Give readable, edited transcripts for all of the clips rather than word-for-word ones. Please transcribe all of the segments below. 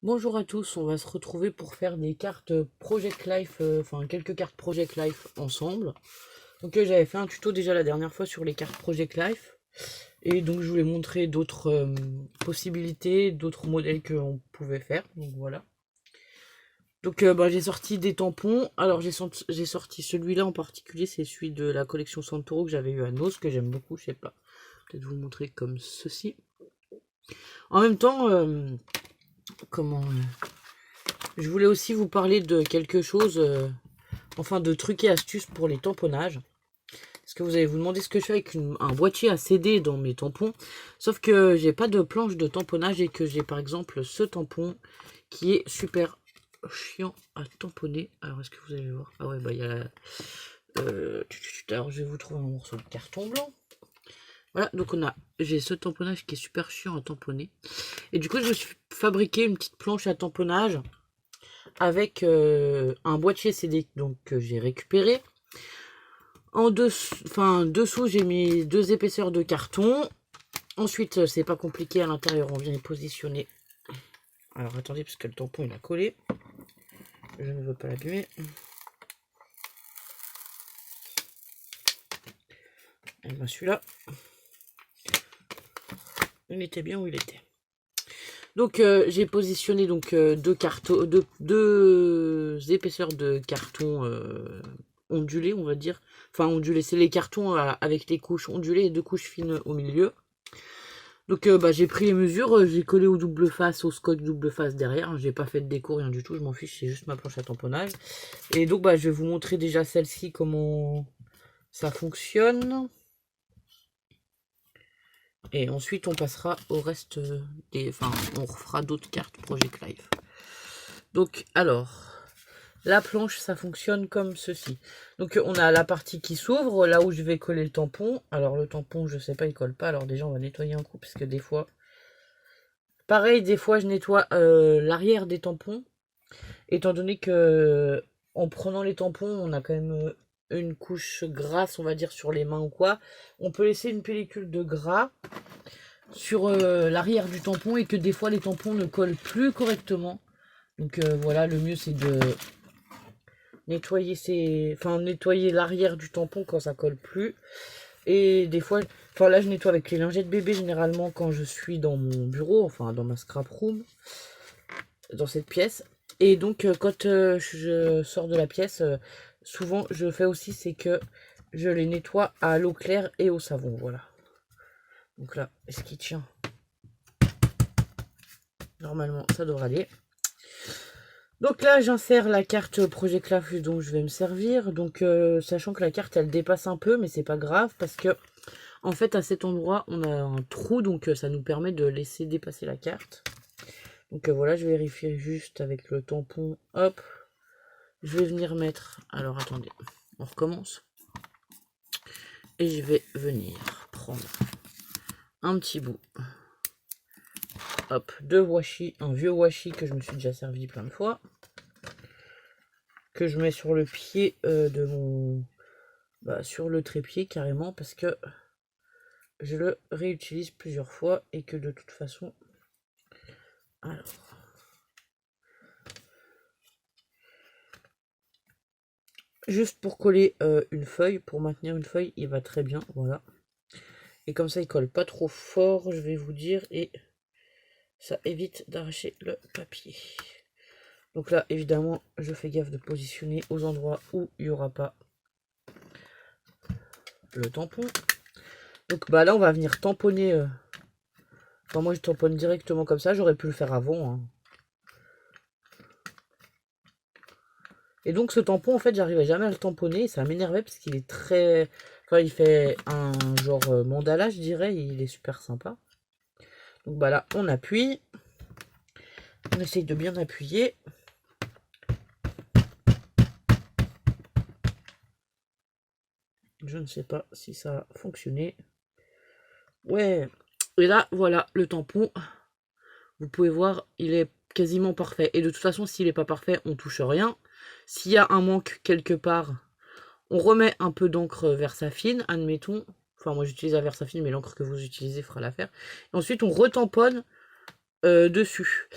Bonjour à tous, on va se retrouver pour faire des cartes Project Life, enfin quelques cartes Project Life ensemble. Donc j'avais fait un tuto déjà la dernière fois sur les cartes Project Life. Et donc je voulais montrer d'autres possibilités, d'autres modèles qu'on pouvait faire. Donc voilà. Donc j'ai sorti des tampons. Alors j'ai sorti celui-là en particulier, c'est celui de la collection Santoro que j'avais eu à Nos, que j'aime beaucoup, je sais pas. Peut-être vous le montrer comme ceci. En même temps, comment... je voulais aussi vous parler de quelque chose, enfin de trucs et astuces pour les tamponnages. Parce que vous allez vous demander ce que je fais avec un boîtier à CD dans mes tampons. Sauf que j'ai pas de planche de tamponnage et que j'ai par exemple ce tampon qui est super chiant à tamponner. Alors est-ce que vous allez voir? Ah ouais, bah il y a... alors je vais vous trouver un morceau de carton blanc. Voilà, donc j'ai ce tamponnage qui est super chiant à tamponner. Et du coup je me suis fabriqué une petite planche à tamponnage avec un boîtier CD donc que j'ai récupéré. En dessous, j'ai mis 2 épaisseurs de carton. Ensuite, c'est pas compliqué, à l'intérieur, on vient les positionner. Alors attendez, parce que le tampon il a collé. Je ne veux pas l'abîmer. Et ben celui-là, il était bien où il était. Donc j'ai positionné donc deux épaisseurs de carton ondulés, on va dire. Enfin ondulés, c'est les cartons avec les couches ondulées et 2 couches fines au milieu. Donc j'ai pris les mesures, j'ai collé au double face, au scotch double face derrière. J'ai pas fait de déco, rien du tout, je m'en fiche, c'est juste ma planche à tamponnage. Et donc je vais vous montrer déjà celle-ci, comment ça fonctionne. Et ensuite on passera au reste des... Enfin, on refera d'autres cartes Project Life. Donc alors, la planche ça fonctionne comme ceci. Donc on a la partie qui s'ouvre, là où je vais coller le tampon. Alors le tampon, je sais pas, il colle pas, alors déjà on va nettoyer un coup, parce que des fois... Pareil, des fois je nettoie l'arrière des tampons, étant donné que en prenant les tampons, on a quand même une couche grasse, on va dire, sur les mains ou quoi. On peut laisser une pellicule de gras sur l'arrière du tampon et que des fois les tampons ne collent plus correctement. Donc voilà, le mieux c'est de nettoyer nettoyer l'arrière du tampon quand ça colle plus. Et des fois, enfin là je nettoie avec les lingettes bébé généralement quand je suis dans mon bureau, enfin dans ma scrap room, dans cette pièce. Et donc quand je sors de la pièce, souvent je fais aussi, c'est que je les nettoie à l'eau claire et au savon, voilà. Donc là, est-ce qu'il tient? Normalement ça devrait aller. Donc là j'insère la carte Project Life dont je vais me servir. Donc sachant que la carte elle dépasse un peu, mais c'est pas grave parce que en fait à cet endroit on a un trou, donc ça nous permet de laisser dépasser la carte. Donc voilà, je vérifie juste avec le tampon. Hop, je vais venir mettre... Alors attendez, on recommence. Et je vais venir prendre un petit bout. Hop, de washi, un vieux washi que je me suis déjà servi plein de fois. Que je mets sur le pied de mon... sur le trépied carrément, parce que je le réutilise plusieurs fois et que de toute façon... Alors... Juste pour coller une feuille, pour maintenir une feuille, il va très bien, voilà. Et comme ça, il colle pas trop fort, je vais vous dire, et ça évite d'arracher le papier. Donc là, évidemment, je fais gaffe de positionner aux endroits où il n'y aura pas le tampon. Donc là, on va venir tamponner. Enfin, moi, je tamponne directement comme ça, j'aurais pu le faire avant, hein. Et donc ce tampon, en fait, j'arrivais jamais à le tamponner, et ça m'énervait parce qu'il est très... Enfin, il fait un genre mandala, je dirais, et il est super sympa. Donc là, on appuie. On essaye de bien appuyer. Je ne sais pas si ça a fonctionné. Ouais. Et là, voilà, le tampon. Vous pouvez voir, il est quasiment parfait. Et de toute façon, s'il n'est pas parfait, on touche rien. S'il y a un manque quelque part, on remet un peu d'encre Versafine, admettons. Enfin, moi j'utilise la Versafine, mais l'encre que vous utilisez fera l'affaire. Ensuite, on retamponne dessus.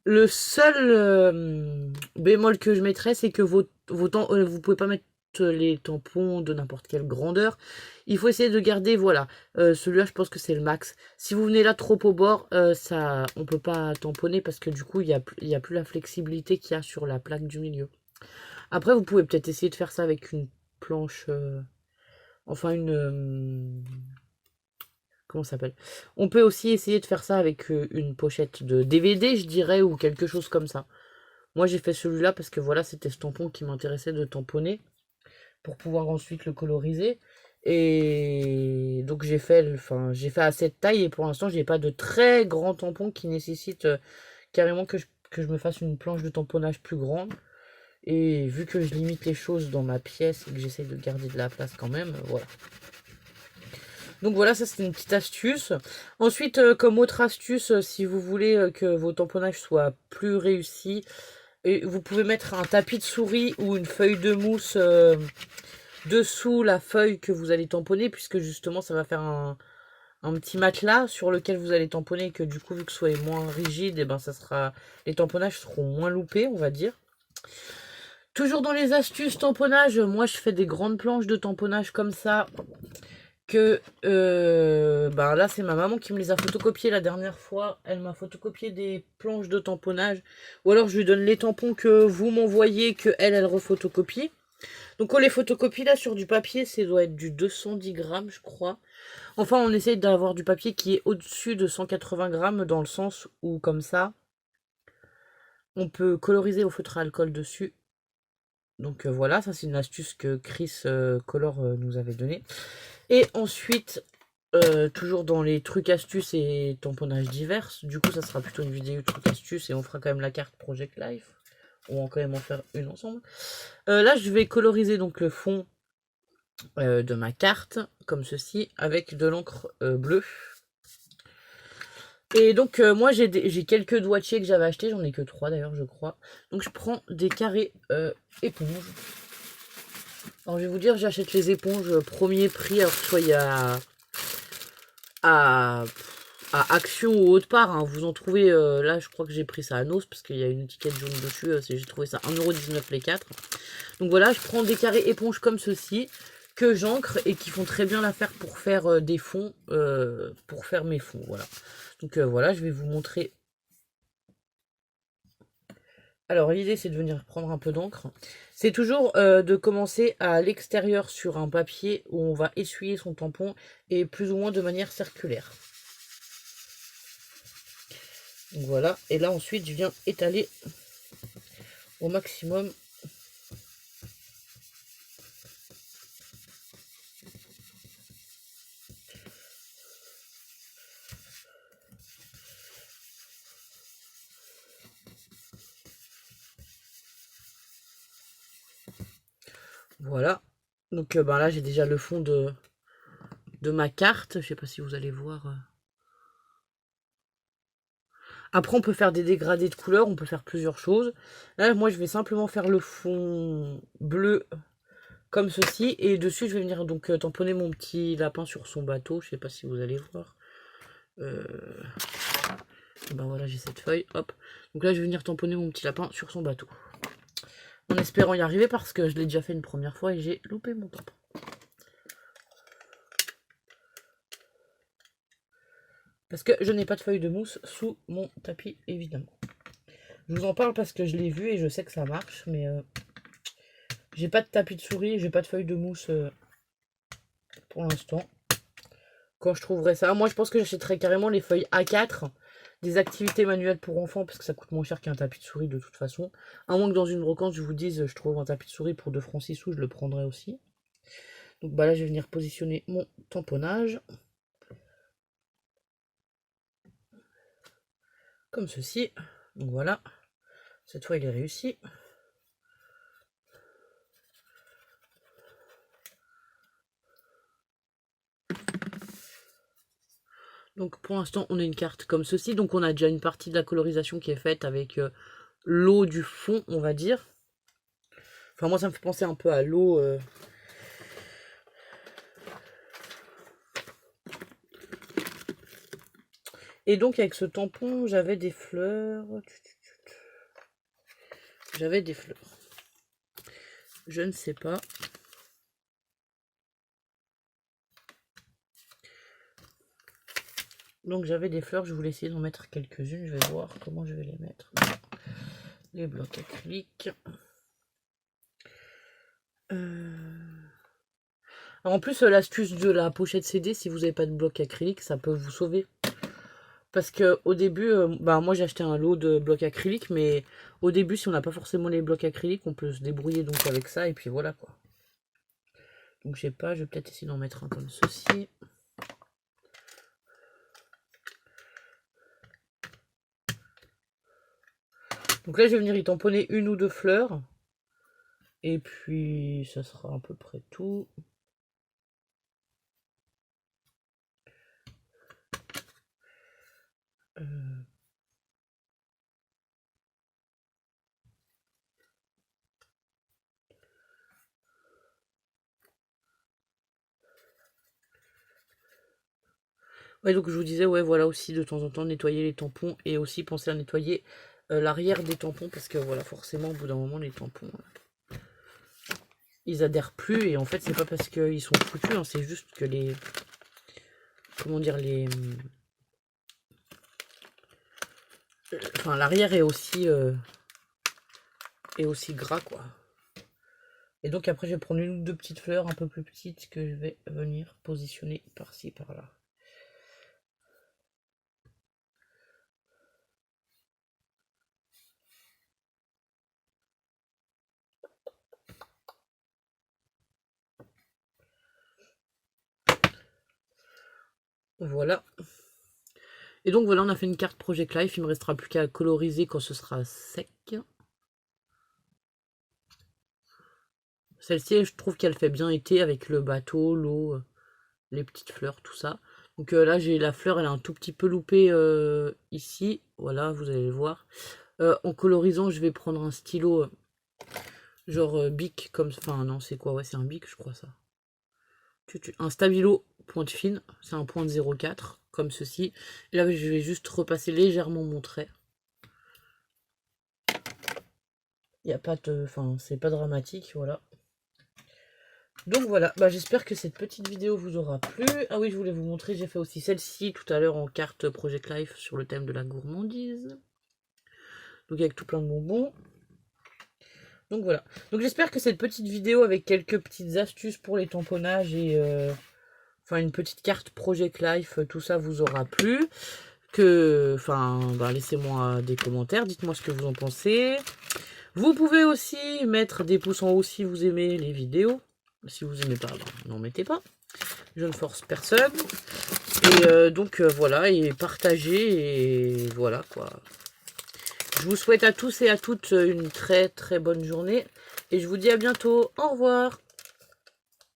Le seul bémol que je mettrais, c'est que vous pouvez pas mettre les tampons de n'importe quelle grandeur. Il faut essayer de garder, voilà. Celui-là, je pense que c'est le max. Si vous venez là trop au bord, on peut pas tamponner parce que du coup, il y a plus la flexibilité qu'il y a sur la plaque du milieu. Après, vous pouvez peut-être essayer de faire ça avec une planche, enfin comment ça s'appelle? On peut aussi essayer de faire ça avec une pochette de DVD, je dirais, ou quelque chose comme ça. Moi, j'ai fait celui-là parce que voilà, c'était ce tampon qui m'intéressait de tamponner pour pouvoir ensuite le coloriser. Et donc j'ai fait à cette taille et pour l'instant, j'ai pas de très grands tampons qui nécessitent carrément que je me fasse une planche de tamponnage plus grande. Et vu que je limite les choses dans ma pièce et que j'essaye de garder de la place quand même, voilà. Donc voilà, ça c'est une petite astuce. Ensuite, comme autre astuce, si vous voulez que vos tamponnages soient plus réussis, et vous pouvez mettre un tapis de souris ou une feuille de mousse dessous la feuille que vous allez tamponner, puisque justement ça va faire un petit matelas sur lequel vous allez tamponner, que du coup vu que ce soit moins rigide, et ben les tamponnages seront moins loupés, on va dire. Toujours dans les astuces tamponnage, moi je fais des grandes planches de tamponnage comme ça, que ben là c'est ma maman qui me les a photocopiées la dernière fois. Elle m'a photocopié des planches de tamponnage, ou alors je lui donne les tampons que vous m'envoyez, que elle refotocopie. Donc on les photocopie là sur du papier, ça doit être du 210 grammes je crois. Enfin on essaye d'avoir du papier qui est au-dessus de 180 grammes, dans le sens où comme ça on peut coloriser au feutre à alcool dessus. Donc voilà, ça c'est une astuce que Chris Color nous avait donnée. Et ensuite, toujours dans les trucs astuces et tamponnages divers, du coup ça sera plutôt une vidéo trucs astuces et on fera quand même la carte Project Life. On va quand même en faire une ensemble. Là je vais coloriser donc le fond de ma carte, comme ceci, avec de l'encre bleue. Et donc moi j'ai quelques doigtiers que j'avais achetés, j'en ai que 3 d'ailleurs je crois. Donc je prends des carrés éponges. Alors je vais vous dire, j'achète les éponges premier prix, alors que ce soit à, à Action ou autre part, hein. Vous en trouvez, là je crois que j'ai pris ça à Nos parce qu'il y a une étiquette jaune dessus, j'ai trouvé ça 1,19€ les 4. Donc voilà, je prends des carrés éponges comme ceci, que j'encre et qui font très bien l'affaire pour faire des fonds, pour faire mes fonds, voilà. Donc voilà, je vais vous montrer. Alors l'idée c'est de venir prendre un peu d'encre. C'est toujours de commencer à l'extérieur sur un papier où on va essuyer son tampon et plus ou moins de manière circulaire. Donc voilà, et là ensuite je viens étaler au maximum. Voilà. Donc ben là j'ai déjà le fond de ma carte. Je sais pas si vous allez voir. Après on peut faire des dégradés de couleurs, on peut faire plusieurs choses. Là moi je vais simplement faire le fond bleu comme ceci. Et dessus je vais venir donc tamponner mon petit lapin sur son bateau. Je sais pas si vous allez voir. Ben voilà, j'ai cette feuille, hop. Donc là je vais venir tamponner mon petit lapin sur son bateau. En espérant y arriver parce que je l'ai déjà fait une première fois et j'ai loupé mon tampon. Parce que je n'ai pas de feuille de mousse sous mon tapis, évidemment. Je vous en parle parce que je l'ai vu et je sais que ça marche, mais j'ai pas de tapis de souris, j'ai pas de feuille de mousse pour l'instant. Quand je trouverai ça, moi je pense que j'achèterai carrément les feuilles A4 des activités manuelles pour enfants parce que ça coûte moins cher qu'un tapis de souris de toute façon. À moins que dans une brocante je vous dise je trouve un tapis de souris pour 2 francs 6 sous, je le prendrai aussi. Donc bah là je vais venir positionner mon tamponnage. Comme ceci. Donc voilà. Cette fois il est réussi. Donc pour l'instant on a une carte comme ceci. Donc on a déjà une partie de la colorisation qui est faite avec l'eau du fond, on va dire. Enfin moi ça me fait penser un peu à l'eau. Et donc avec ce tampon j'avais des fleurs. j'avais des fleurs. Je ne sais pas. Donc j'avais des fleurs, je voulais essayer d'en mettre quelques-unes. Je vais voir comment je vais les mettre. Les blocs acryliques. En plus, l'astuce de la pochette CD, si vous n'avez pas de bloc acrylique, ça peut vous sauver. Parce que au début, moi j'ai acheté un lot de blocs acryliques, mais au début, si on n'a pas forcément les blocs acryliques, on peut se débrouiller donc avec ça, et puis voilà quoi. Donc je sais pas, je vais peut-être essayer d'en mettre un comme ceci. Donc là, je vais venir y tamponner une ou deux fleurs. Et puis, ça sera à peu près tout. Ouais, donc je vous disais, ouais, voilà aussi de temps en temps nettoyer les tampons et aussi penser à nettoyer l'arrière des tampons parce que voilà, forcément, au bout d'un moment, les tampons, ils adhèrent plus et en fait, c'est pas parce qu'ils sont foutus, hein, c'est juste que les. Comment dire, les. Enfin, l'arrière est aussi gras, quoi. Et donc après, je vais prendre une ou deux petites fleurs un peu plus petites que je vais venir positionner par-ci, par-là. Voilà. Et donc voilà, on a fait une carte Project Life. Il me restera plus qu'à coloriser quand ce sera sec. Celle-ci, je trouve qu'elle fait bien été avec le bateau, l'eau, les petites fleurs, tout ça. Donc là, j'ai la fleur, elle est un tout petit peu loupée ici. Voilà, vous allez le voir. En colorisant, je vais prendre un stylo genre Bic, comme... Enfin, non, c'est quoi? Ouais, c'est un Bic, je crois, ça. Un stabilo pointe fine, c'est un point de 0,4, comme ceci. Et là, je vais juste repasser légèrement mon trait. Il n'y a pas de... Enfin, c'est pas dramatique, voilà. Donc voilà, j'espère que cette petite vidéo vous aura plu. Ah oui, je voulais vous montrer, j'ai fait aussi celle-ci tout à l'heure en carte Project Life sur le thème de la gourmandise. Donc avec tout plein de bonbons. Donc voilà. Donc j'espère que cette petite vidéo avec quelques petites astuces pour les tamponnages et enfin une petite carte Project Life, tout ça vous aura plu. Laissez-moi des commentaires, dites-moi ce que vous en pensez. Vous pouvez aussi mettre des pouces en haut si vous aimez les vidéos. Si vous aimez pas, n'en mettez pas. Je ne force personne. Et voilà, et partagez, et voilà quoi. Je vous souhaite à tous et à toutes une très très bonne journée. Et je vous dis à bientôt. Au revoir.